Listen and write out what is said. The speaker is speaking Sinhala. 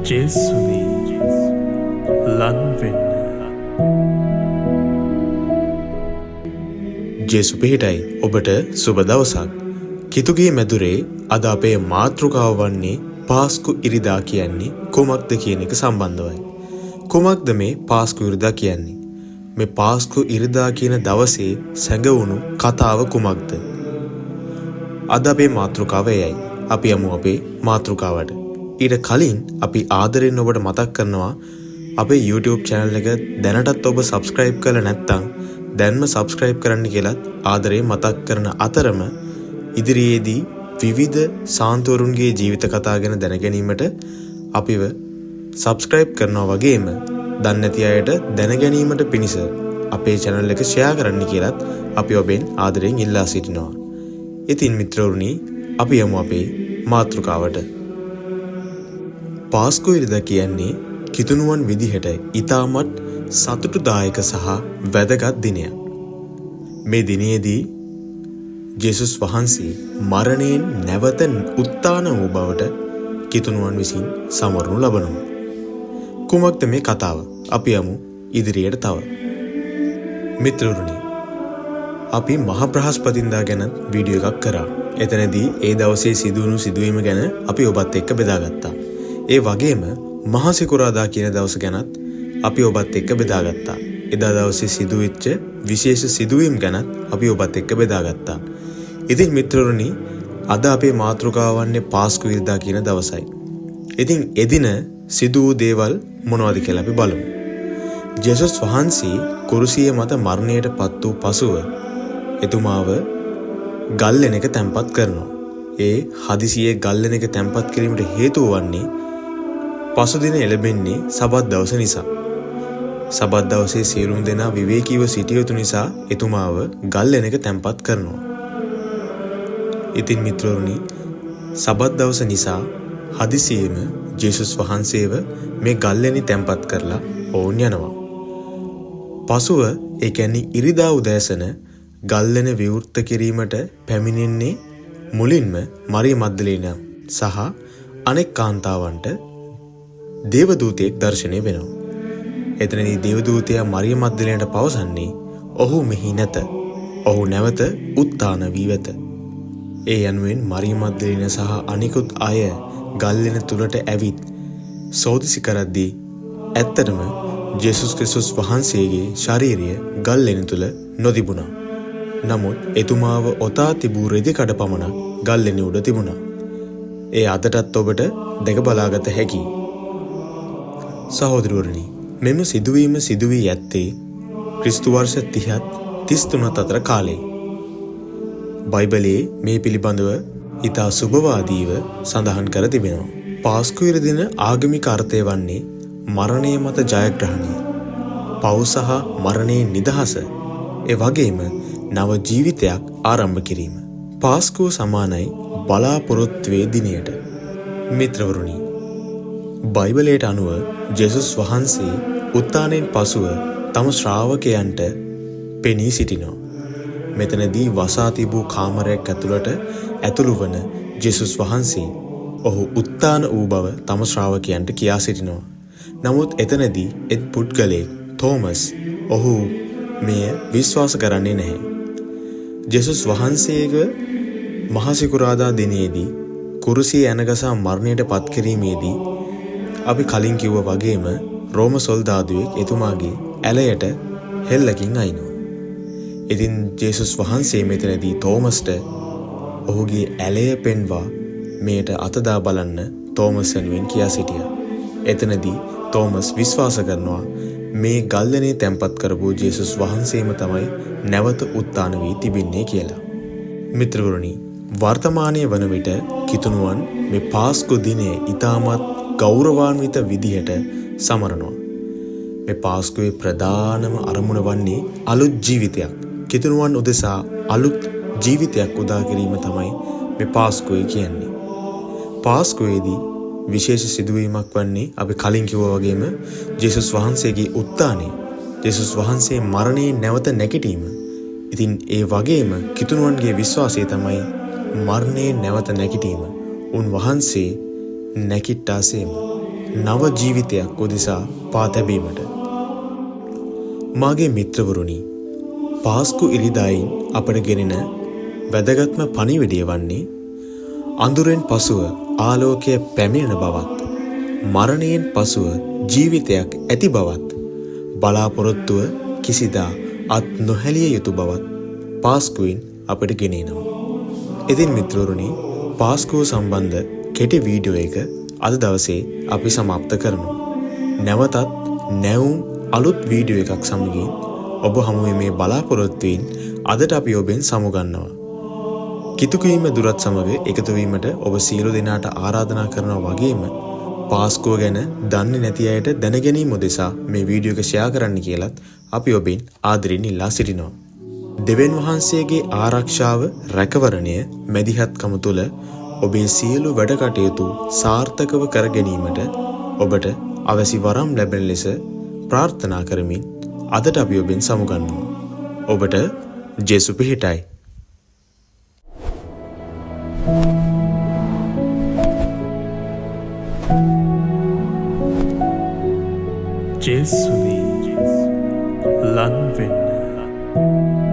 ජේසුනි ලන් වෙන්න. ජේසු පිහිටයි ඔබට සුබ දවසක්. කිතුගේ මැදුරේ අද අපේ මාතෘකාව වන්නේ පාස්කු ඉරිදා කියන්නේ කුමක්ද කියන එක සම්බන්ධවයි. කුමක්ද මේ පාස්කු ඉරිදා කියන්නේ? මේ පාස්කු ඉරිදා කියන දවසේ සැඟවුණු කතාව කුමක්ද? අද අපේ මාතෘකාව එයයි. අපි යමු අපේ මාතෘකාවට. ඊට කලින් අපි ආදරෙන් ඔබට මතක් කරනවා අපේ YouTube channel එක දැනටත් ඔබ subscribe කරලා නැත්නම් දැන්ම subscribe කරන්න කියලාත් ආදරයෙන් මතක් කරන අතරම ඉදිරියේදී විවිධ සාන්තුවරුන්ගේ ජීවිත කතා ගැන දැන ගැනීමට අපිව subscribe කරනවා වගේම දන්නේ නැති අයට දැන ගැනීමට පිණිස අපේ channel එක share කරන්න කියලාත් අපි ඔබෙන් ආදරයෙන් ඉල්ලා සිටිනවා. ඉතින් මිත්‍රවරුනි, අපි යමු අපේ මාතෘකාවට. පාස්කු ඉරිදා කියන්නේ කිතුණුවන් විදිහට ඊටමත් සතුටුදායක සහ වැදගත් දිනයක්. මේ දිනයේදී ජේසුස් වහන්සේ මරණයෙන් නැවත උත්ථාන වූ බවට කිතුණුවන් විසින් සමරනු ලබනවා. කුමක්ද මේ කතාව? අපි යමු ඉදිරියට තව. මිත්‍රවරුනි, අපි මහ බ්‍රහස්පතින්දා ගැන වීඩියෝ එකක් කරා. එතනදී ඒ දවසේ සිදුවුණු සිදුවීම ගැන අපි ඔබත් එක්ක බෙදාගත්තා. ඒ වගේම මහා සිකුරාදා කියන දවස ගැනත් අපි ඔබත් එක්ක බෙදාගත්තා. එදා දවසේ සිදුවෙච්ච විශේෂ සිදුවීම් ගැනත් අපි ඔබත් එක්ක බෙදාගත්තා. ඉතින් මිත්‍රවරුනි, අද අපේ මාතෘකාව වන්නේ පාස්කු ඉරිදා කියන දවසයි. ඉතින් එදින සිදු වූ දේවල් මොනවද කියලා අපි බලමු. ජේසුස් වහන්සේ කුරුසිය මත මරණයට පත් වූ පසුව එතුමාව ගල්ලෙනක තැන්පත් කරනවා. ඒ හදිසියේ ගල්ලෙනක තැන්පත් කිරීමට හේතුව වන්නේ පසුදින එළඹෙන්නේ සබත් දවස නිසා. සබත් දවසේ සියලුම දෙනා විවේකීව සිටිය යුතු නිසා එතුමාව ගල්ලෙනක තැන්පත් කරනවා. ඉතින් මිත්‍රවරුනි, සබත් දවස නිසා හදිසියේම ජේසුස් වහන්සේව මේ ගල්ලෙනි තැන්පත් කරලා ඔවුන් යනවා. පසුව ඒ කියන්නේ ඉරිදා උදෑසන ගල්ලෙන විවෘත කිරීමට පැමිණෙන්නේ මුලින්ම මරිය මග්දලේන සහ අනෙක් කාන්තාවන්ට දේවදූතයෙක් දැర్శණය වෙනවා. එතනදී දේවදූතයා මරිය මග්දලේනට පවසන්නේ ඔහු මෙහි නැත. ඔහු නැවත උත්ථාන වී වෙත. ඒ යනුවෙන් මරිය මග්දලේන සහ අනිකුත් අය ගල්ලෙන තුලට ඇවිත් සෝදිසි කරද්දී ඇත්තටම ජේසුස් ක්‍රිස්තුස් වහන්සේගේ ශරීරය ගල්ලෙන තුල නොතිබුණා. නමුත් එතුමාව ඔතා තිබූ රෙදි කඩ පමණක් ගල්ලෙන උඩ තිබුණා. ඒ අදටත් ඔබට දැක බලාගත හැකියි. සහෝදරවරුනි, මෙම සිදුවීම සිදු වී ඇත්තේ ක්‍රිස්තු වර්ෂ 30ත් 33ත් අතර කාලේ. බයිබලයේ මේ පිළිබඳව ඉතා සුබවාදීව සඳහන් කර තිබෙනවා. පාස්කු ඉරිදින ආගමික අර්ථය වන්නේ මරණය මත ජයග්‍රහණය, පව් සහ මරණයේ නිදහස, ඒ වගේම නව ජීවිතයක් ආරම්භ කිරීම. පාස්කුව සමානයි බලාපොරොත්තුවේ දිනයට. මිත්‍රවරුනි, බයිබලයට අනුව ජේසුස් වහන්සේ උත්ථානයෙන් පසුව තම ශ්‍රාවකයන්ට පෙනී සිටිනවා. මෙතනදී වසා තිබූ කාමරයක් ඇතුළට ඇතුළු වන ජේසුස් වහන්සේ ඔහු උත්ථාන වූ බව තම ශ්‍රාවකයන්ට කියා සිටිනවා. නමුත් එතනදී එක් පුද්ගලයෙක් තෝමස් ඔහු මෙය විශ්වාස කරන්නේ නැහැ. ජේසුස් වහන්සේව මහා සිකුරාදා දිනයේදී කුරුසිය ඇනගසා මරණයට පත් කිරීමේදී අපි කලින් කිව්වා වගේම රෝම සොල්දාදුවෙක් එතුමාගේ ඇලයට හෙල්ලකින් අයිනවා. ඉතින් ජේසුස් වහන්සේ මෙතනදී තෝමස්ට ඔහුගේ ඇලය පෙන්වා මෙයට අතදා බලන්න තෝමස් වෙනුවෙන් කියා සිටියා. එතනදී තෝමස් විශ්වාස කරනවා මේ ගල්ලෙනේ තැන්පත් කරපු ජේසුස් වහන්සේම තමයි නැවත උත්ථාන වී තිබෙන්නේ කියලා. මිත්‍රවරුනි, වර්තමානයේ වන විට කිතුණුවන් මේ පාස්කු දිනය ඊටමත් ගෞරවාන්විත විදිහට සමරනවා. මේ පාස්කුවේ ප්‍රධානම අරමුණ වන්නේ අලුත් ජීවිතයක්. කිතුණුවන් උදෙසා අලුත් ජීවිතයක් උදා කිරීම තමයි මේ පාස්කුවේ කියන්නේ. පාස්කුවේදී විශේෂ සිදුවීමක් වන්නේ අපි කලින් කිව්වා වගේම ජේසුස් වහන්සේගේ උත්ථානය, ජේසුස් වහන්සේ මරණයෙන් නැවත නැගිටීම, ඉතින් ඒ වගේම කිතුණුවන්ගේ විශ්වාසය තමයි මරණයෙන් නැවත නැගිටීම. උන්වහන්සේ නැකිට්ටාසේම නව ජීවිතයක් උදෙසා පා තැබීමට. මාගේ මිත්‍රවරුනි, පාස්කු ඉරිදායින් අපට ගෙනෙන වැදගත්ම පණිවිඩය වන්නේ අඳුරෙන් පසුව ආලෝකය පැමිණෙන බවත්, මරණයෙන් පසුව ජීවිතයක් ඇති බවත්, බලාපොරොත්තුව කිසිදා අත් නොහැලිය යුතු බවත් පාස්කුවෙන් අපට ගෙනෙනවා. ඉතින් මිත්‍රවරුනි, පාස්කුව සම්බන්ධ කෙටි වීඩියෝ එක අද දවසේ අපි සමාප්ත කරනවා. නැවතත් නැවුම් අලුත් වීඩියෝ එකක් සමගින් ඔබ හමුවේ මේ බලාපොරොත්තුවෙන් අදට අපි ඔබෙන් සමුගන්නවා. කිතුකීම දුරත් සමග එකතු වීමට ඔබ සියලු දෙනාට ආරාධනා කරනවා වගේම පාස්කුව ගැන දන්නේ නැති අයට දැනගැනීම උදෙසා මේ වීඩියෝ එක ෂෙයා කරන්න කියලත් අපි ඔබෙන් ආදරෙන් ඉල්ලා සිටිනවා. දෙවියන් වහන්සේගේ ආරක්ෂාව, රැකවරණය, මැදිහත්කම තුළ ඔබේ සියලු වැඩ කටයුතු සාර්ථකව කර ගැනීමට ඔබට අවැසි වරම් ලැබෙන ලෙස ප්‍රාර්ථනා කරමින් අදට අපි ඔබෙන් සමුගන්නවා. ඔබට ජේසු පිහිටයි. ජේසුනි ලන් වෙන්න.